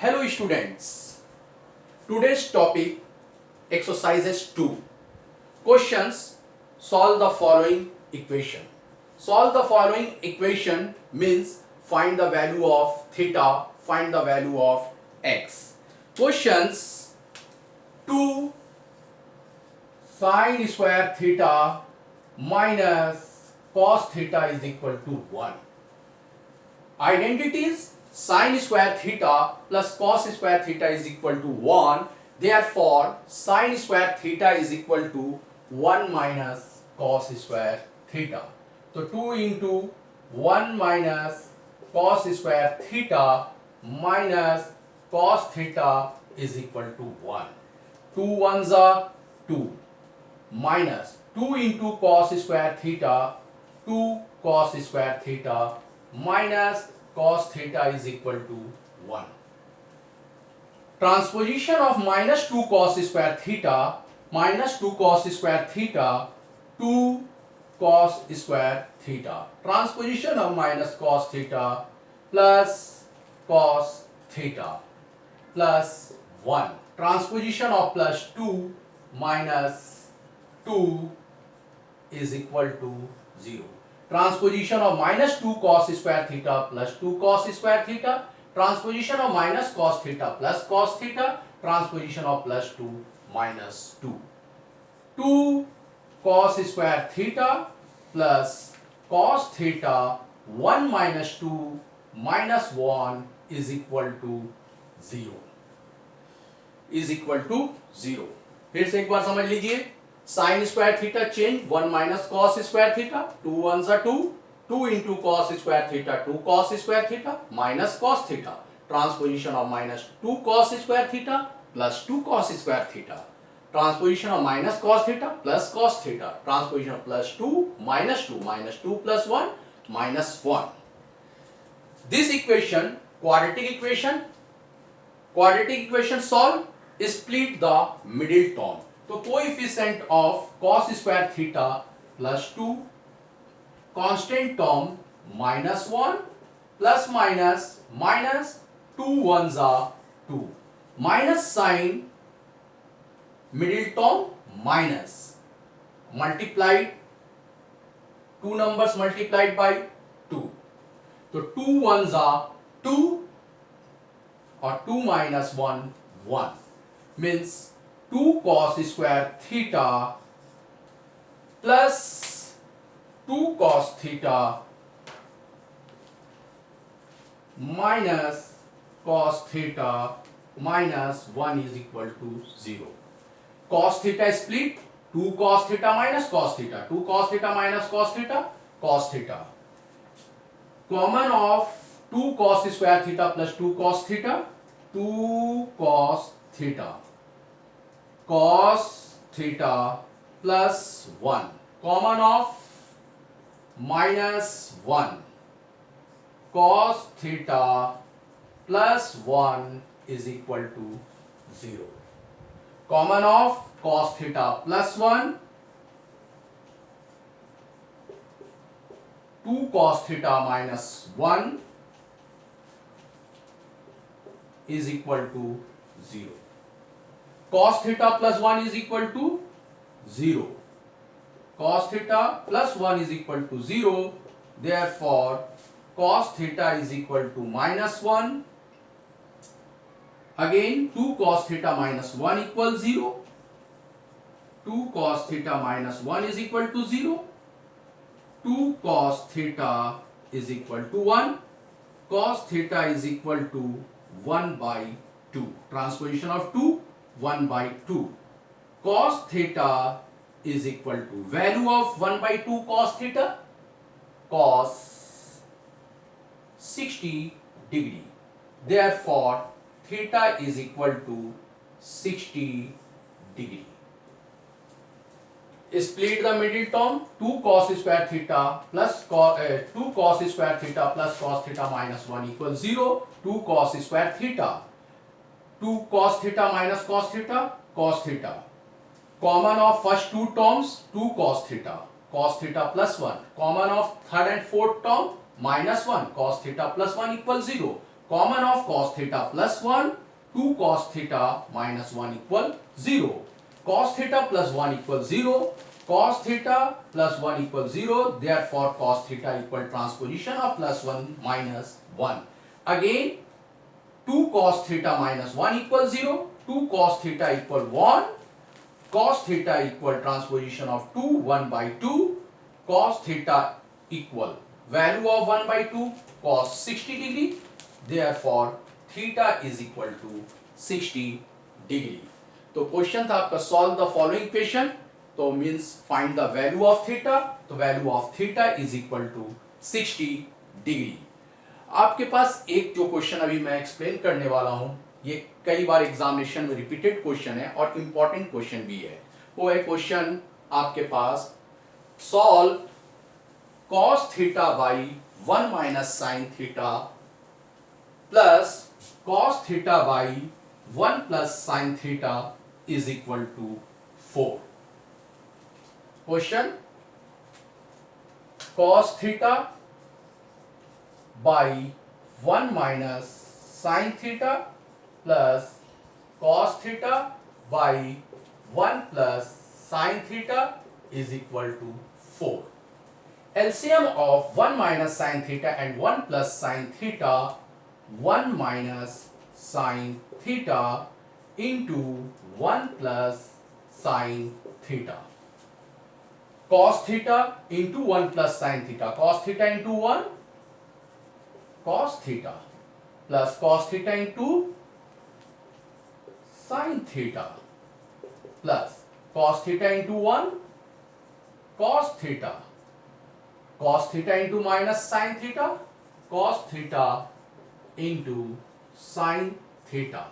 Hello students, today's topic exercises 2. Questions: solve the following equation. Solve the following equation means find the value of theta, find the value of x. Questions: 2 sin square theta minus cos theta is equal to 1. Identities: sin square theta plus cos square theta is equal to 1. Therefore, sin square theta is equal to 1 minus cos square theta. So 2 into 1 minus cos square theta minus cos theta is equal to 1. 2 ones are 2 minus 2 into cos square theta, 2 cos square theta minus cos theta is equal to 1. Transposition of minus 2 cos square theta minus 2 cos square theta, 2 cos square theta. Transposition of minus cos theta plus cos theta plus 1. Transposition of plus 2 minus 2 is equal to 0. Transposition of minus 2 cos square theta plus 2 cos square theta. Transposition of minus cos theta plus cos theta. Transposition of plus 2 minus 2. 2 cos square theta plus cos theta 1 minus 2 minus 1 is equal to 0. Is equal to 0. फिर से एक बार समझ लीजिए. Sine square theta change 1 minus cos square theta, 2 1 सा 2, 2 into cos square theta 2 cos square theta minus cos theta. Transposition of minus 2 cos square theta plus 2 cos square theta. Transposition of minus cos theta plus cos theta. Transposition of plus 2 minus 2 plus 1 minus 1. This equation quadratic equation solve, split the middle term. तो coefficient of cos square theta plus 2, constant term minus 1 plus minus 2 1 जा 2 minus sign middle term minus multiplied 2 numbers multiplied by 2. तो 2 1 जा 2 और 2 minus 1 1 means 2 cos square theta plus 2 cos theta minus cos theta minus 1 is equal to 0. Cos theta split 2 cos theta minus cos theta, 2 cos theta minus cos theta, cos theta. Common of 2 cos square theta plus 2 cos theta, 2 cos theta, cos theta plus 1. Common of minus 1, cos theta plus 1 is equal to 0. Common of cos theta plus 1, 2 cos theta minus 1 is equal to 0. Cos theta plus 1 is equal to 0. Cos theta plus 1 is equal to 0. Therefore, cos theta is equal to minus 1. Again, 2 cos theta minus 1 equals 0. 2 cos theta minus 1 is equal to 0. 2 cos theta is equal to 1. Cos theta is equal to 1 by 2. Transposition of 2, 1 by 2. Cos theta is equal to value of 1 by 2 cos theta, cos 60 degree. Therefore, theta is equal to 60 degree. Split the middle term, 2 cos square theta plus 2 cos square theta plus cos theta minus 1 equals 0. 2 cos square theta, 2 cos theta minus cos theta. Common of first two terms 2 cos theta plus 1. Common of third and fourth term minus 1 cos theta plus 1 equals 0. Common of cos theta plus 1, 2 cos theta minus 1 equal 0. Cos theta plus 1 equals 0. Cos theta plus 1 equals 0. Therefore, cos theta equal transposition of plus 1 minus 1. Again, 2 cos theta minus 1 equals 0. 2 cos theta equal 1. Cos theta equal transposition of 2, 1 by 2. Cos theta equal value of 1 by 2 cos 60 degree. Therefore, theta is equal to 60 degree. तो question था आपका solve the following equation, तो means find the value of theta, तो value of theta is equal to 60 degree. आपके पास एक जो question अभी मैं एक्सप्लेन करने वाला हूं, ये कई बार एग्जामिनेशन में रिपीटेड क्वेश्चन है और इंपॉर्टेंट क्वेश्चन भी है। वो है क्वेश्चन आपके पास solve cos theta by 1 minus sine theta plus cos theta by 1 plus sine theta is equal to 4। Question cos theta by 1 minus sine theta plus cos theta by 1 plus sine theta is equal to 4। LCM of 1 minus sin theta and 1 plus sin theta, 1 minus sin theta into 1 plus sin theta. Cos theta into 1 plus sin theta. Cos theta into 1, cos theta plus cos theta into sin theta plus cos theta into 1, cos theta. Cos theta into minus sin theta, cos theta into sin theta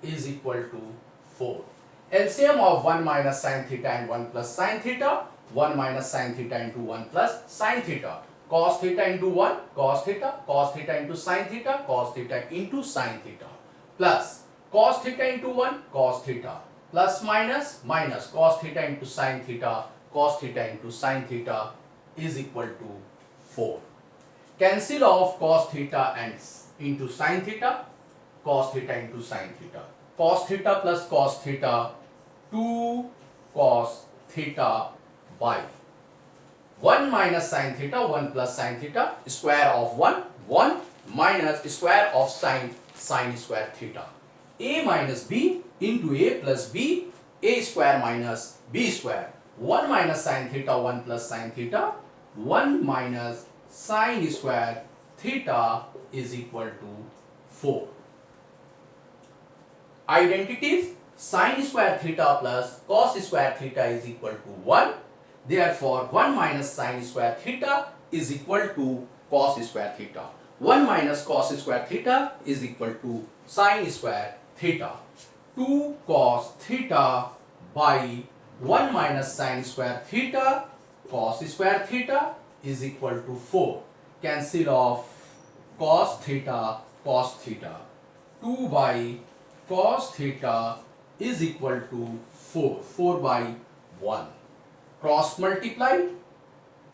is equal to 4. LCM of 1 minus sin theta and 1 plus sin theta, 1 minus sin theta into 1 plus sin theta. Cos theta into 1, cos theta into sin theta, cos theta into sin theta. Plus cos theta into 1, cos theta. Plus minus, minus cos theta into sin theta, cos theta into sin theta is equal to 4. Cancel off cos theta and into sin theta, cos theta into sin theta. Cos theta plus cos theta, 2 cos theta by 1 minus sin theta, 1 plus sin theta, square of 1, 1 minus square of sin square theta. A minus b into a plus b, a square minus b square. 1 minus sin theta, 1 plus sin theta, 1 minus sin square theta is equal to 4. Identities: sin square theta plus cos square theta is equal to 1. Therefore, 1 minus sin square theta is equal to cos square theta. 1 minus cos square theta is equal to sin square theta. 2 cos theta by 1 minus sin square theta cos square theta is equal to 4. Cancel off cos theta, cos theta. 2 by cos theta is equal to 4. 4 by 1. Cross multiply.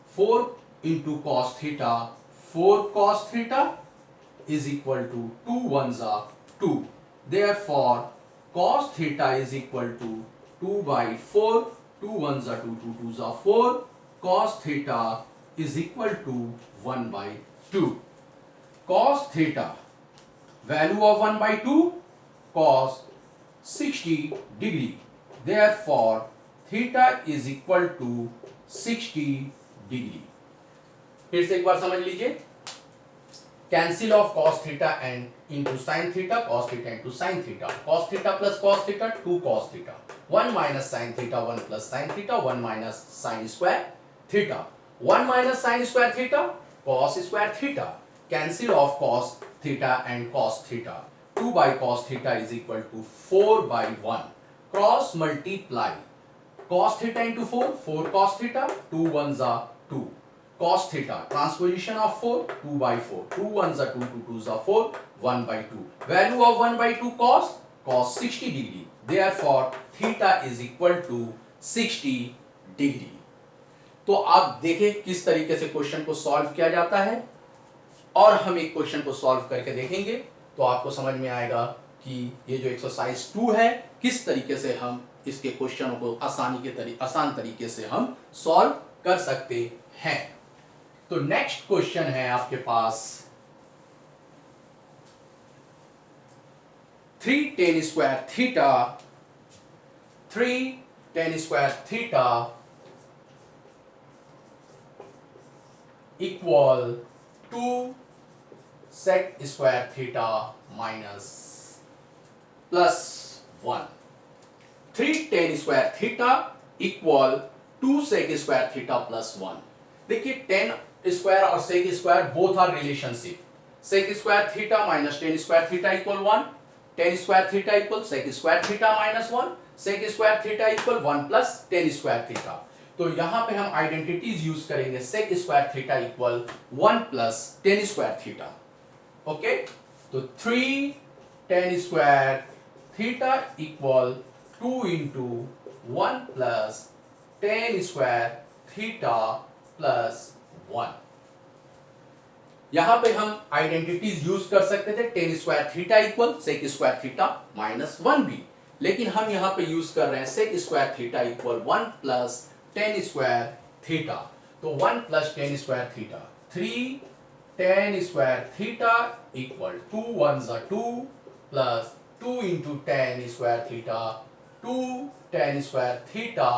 4 into cos theta. 4 cos theta is equal to 2 ones are 2. Therefore, cos theta is equal to 2 by 4. 2 ones are 2, 2 twos are 4. Cos theta is equal to 1 by 2. Cos theta, value of 1 by 2, cos 60 degree. Therefore, theta is equal to 60 degree. फिर से एक बार समझ लीजिए, cancel of cos theta and into sin theta, cos theta into sin theta. Cos theta plus cos theta, 2 cos theta. 1 minus sin theta, 1 plus sin theta, 1 minus sin square theta. 1 minus sin square theta, cos square theta. Cancel off cos theta and cos theta. 2 by cos theta is equal to 4 by 1. Cross multiply. Cos theta into 4, 4 cos theta, 2 ones are 2. Cos theta, transposition of 4, 2 by 4. 2 ones are 2, 2 twos are 4, 1 by 2. Value of 1 by 2 cos, cos 60 degree. Therefore, theta is equal to 60 degree. तो आप देखें किस तरीके से question को solve किया जाता है। और हम एक क्वेश्चन को सॉल्व करके देखेंगे तो आपको समझ में आएगा कि ये जो एक्सरसाइज 2 है किस तरीके से हम इसके क्वेश्चनों को आसान तरीके से हम सॉल्व कर सकते हैं। तो नेक्स्ट क्वेश्चन है आपके पास 3 tan square theta 3 tan square theta equal 2 sec square theta minus plus 1। 3 tan square theta equal 2 sec square theta plus 1। देखिए tan स्क्वायर और sec square both are relationship. sec square theta minus tan square theta equal 1, tan square theta equal sec square theta minus 1, sec square theta equal 1 plus tan square theta. तो यहां पे हम identities use करेंगे sec square theta equal 1 plus tan square theta. Okay, तो 3 tan square theta equal 2 into 1 plus tan square theta plus 1। यहां पे हम identities use कर सकते थे tan square theta equal sec square theta minus 1 भी, लेकिन हम यहां पे यूज कर रहे हैं sec square theta equal 1 plus tan square theta. तो 1 plus tan square theta 3 tan square theta equal 2 1 जा 2 plus 2 into tan square theta 2 tan square theta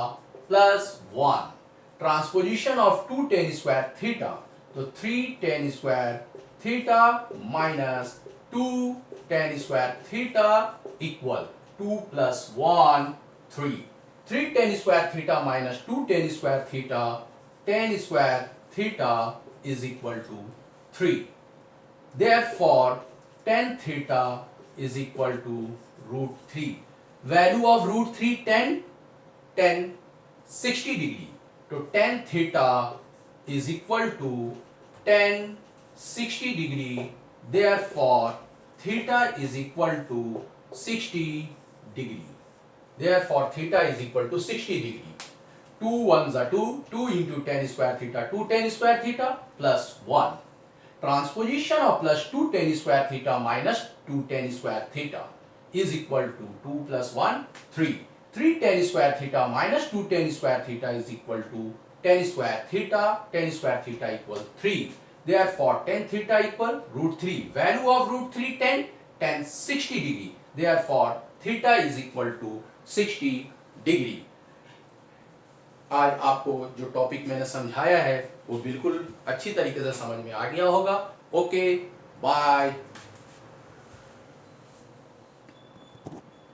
plus 1। Transposition of 2 tan square theta, तो 3 tan square theta minus 2 tan square theta equal 2 plus 1 3। 3 tan square theta minus 2 tan square theta, tan square theta is equal to 3। Therefore tan theta is equal to root 3। Value of root 3 10 10 60 degree। तो tan theta is equal to tan 60 degree। Therefore theta is equal to 60 degree। Therefore theta is equal to 60 degree। 2 1 are 2, 2 into tan square theta 2 tan square theta plus 1। Transposition of plus 2 tan square theta minus 2 tan square theta is equal to 2 plus 1 3। 3 tan square theta minus 2 tan square theta is equal to tan square theta, tan square theta equal 3। Therefore tan theta equal root 3। Value of root 3 10 tan 60 degree। Therefore theta is equal to 60 degree। आज आपको जो topic मैंने समझाया है वो बिल्कुल अच्छी तरीके से समझ में आ गया होगा। Okay, bye.